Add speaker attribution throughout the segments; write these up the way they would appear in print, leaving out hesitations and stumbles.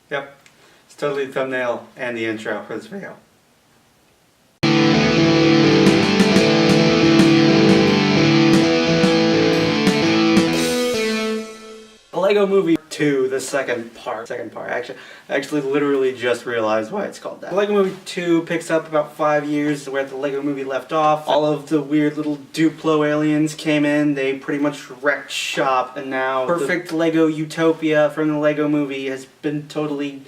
Speaker 1: Yep, it's totally the thumbnail and the intro for this video. Lego Movie 2, the second part. Actually literally just realized why it's called that. Lego Movie 2 picks up about 5 years where the Lego Movie left off. All of the weird little Duplo aliens came in, they pretty much wrecked shop, and now perfect Lego utopia from the Lego Movie has been totally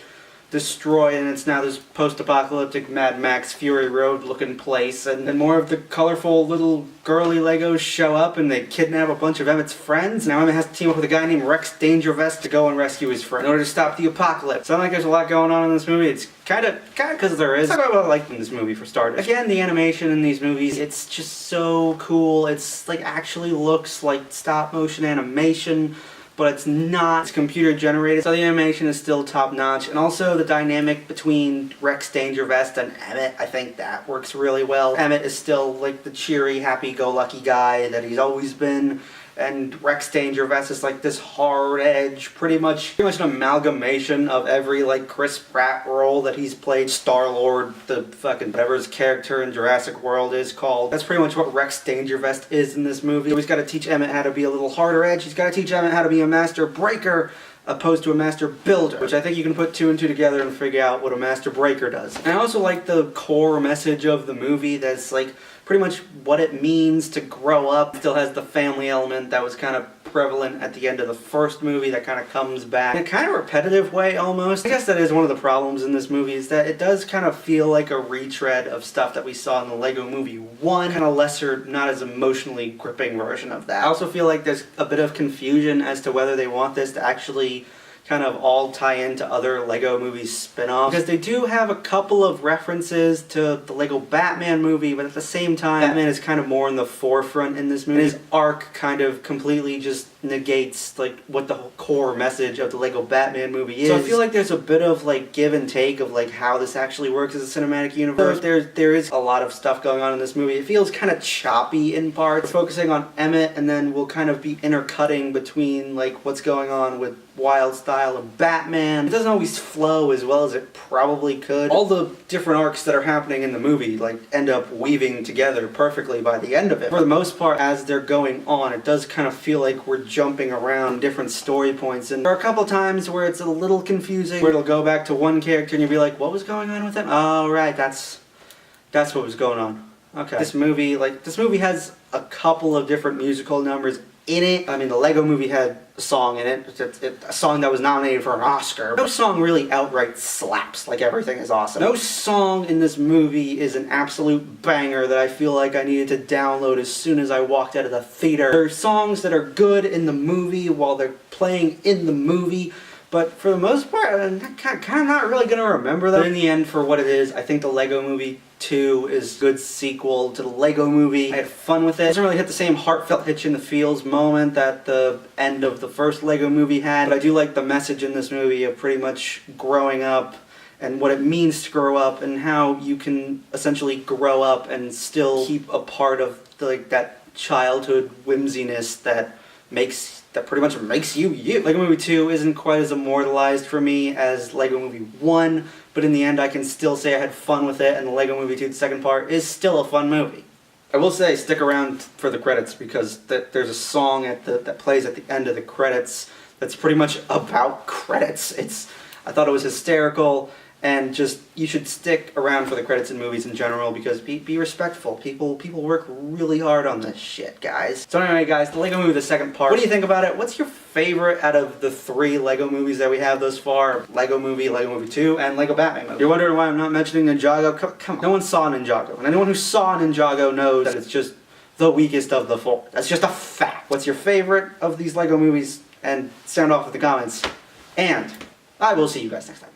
Speaker 1: destroyed, and it's now this post-apocalyptic Mad Max Fury Road looking place, and more of the colorful little girly Legos show up and they kidnap a bunch of Emmett's friends. Now Emmett has to team up with a guy named Rex Dangervest to go and rescue his friend in order to stop the apocalypse. Sounds like there's a lot going on in this movie. It's kind of because there is. Let's talk about what I like in this movie for starters. Again, the animation in these movies, it's just so cool. It's like actually looks like stop motion animation, but it's not. It's computer generated, so the animation is still top notch. And also the dynamic between Rex Dangervest and Emmett, I think that works really well. Emmett is still like the cheery, happy-go-lucky guy that he's always been, and Rex Dangervest is like this hard edge, pretty much an amalgamation of every like Chris Pratt role that he's played. Star-Lord, the fucking whatever his character in Jurassic World is called. That's pretty much what Rex Dangervest is in this movie. He's got to teach Emmett how to be a little harder edge. He's got to teach Emmett how to be a master breaker opposed to a master builder, which I think you can put 2 and 2 together and figure out what a master breaker does. And I also like the core message of the movie that's like pretty much what it means to grow up. It still has the family element that was kind of prevalent at the end of the first movie that kind of comes back in a kind of repetitive way almost. I guess that is one of the problems in this movie, is that it does kind of feel like a retread of stuff that we saw in the Lego Movie 1, kind of lesser, not as emotionally gripping version of that. I also feel like there's a bit of confusion as to whether they want this to actually kind of all tie into other Lego Movie spin-offs, because they do have a couple of references to the Lego Batman movie, but at the same time Batman is kind of more in the forefront in this movie. His arc kind of completely just negates like what the whole core message of the Lego Batman movie is. So I feel like there's a bit of like give and take of like how this actually works as a cinematic universe. There is a lot of stuff going on in this movie. It feels kind of choppy in parts. We're focusing on Emmett, and then we'll kind of be intercutting between like what's going on with Wyldstyle and Batman. It doesn't always flow as well as it probably could. All the different arcs that are happening in the movie like end up weaving together perfectly by the end of it. For the most part, as they're going on, it does kind of feel like we're jumping around different story points, and there are a couple times where it's a little confusing, where it'll go back to one character and you'll be like, what was going on with them? Oh right, that's what was going on. Okay. This movie has a couple of different musical numbers in it. I mean, the Lego Movie had a song in it, a song that was nominated for an Oscar. No song really outright slaps like Everything Is Awesome. No song in this movie is an absolute banger that I feel like I needed to download as soon as I walked out of the theater. There are songs that are good in the movie while they're playing in the movie, but for the most part, I'm kind of not really going to remember them. But in the end, for what it is, I think the Lego Movie 2 is a good sequel to the Lego Movie. I had fun with it. It doesn't really hit the same heartfelt hitch in the feels moment that the end of the first Lego Movie had, but I do like the message in this movie of pretty much growing up and what it means to grow up, and how you can essentially grow up and still keep a part of like that childhood whimsiness that pretty much makes you you. Lego Movie 2 isn't quite as immortalized for me as Lego Movie 1, but in the end I can still say I had fun with it, and the Lego Movie 2, the second part, is still a fun movie. I will say, stick around for the credits, because there's a song that plays at the end of the credits that's pretty much about credits. I thought it was hysterical, and just, you should stick around for the credits in movies in general, because be respectful. People work really hard on this shit, guys. So anyway, guys, the Lego Movie, the second part. What do you think about it? What's your favorite out of the 3 Lego movies that we have thus far? Lego Movie 2, and Lego Batman movie. You're wondering why I'm not mentioning Ninjago? Come on. No one saw Ninjago, and anyone who saw Ninjago knows that it's just the weakest of the 4. That's just a fact. What's your favorite of these Lego movies? And sound off with the comments. And I will see you guys next time.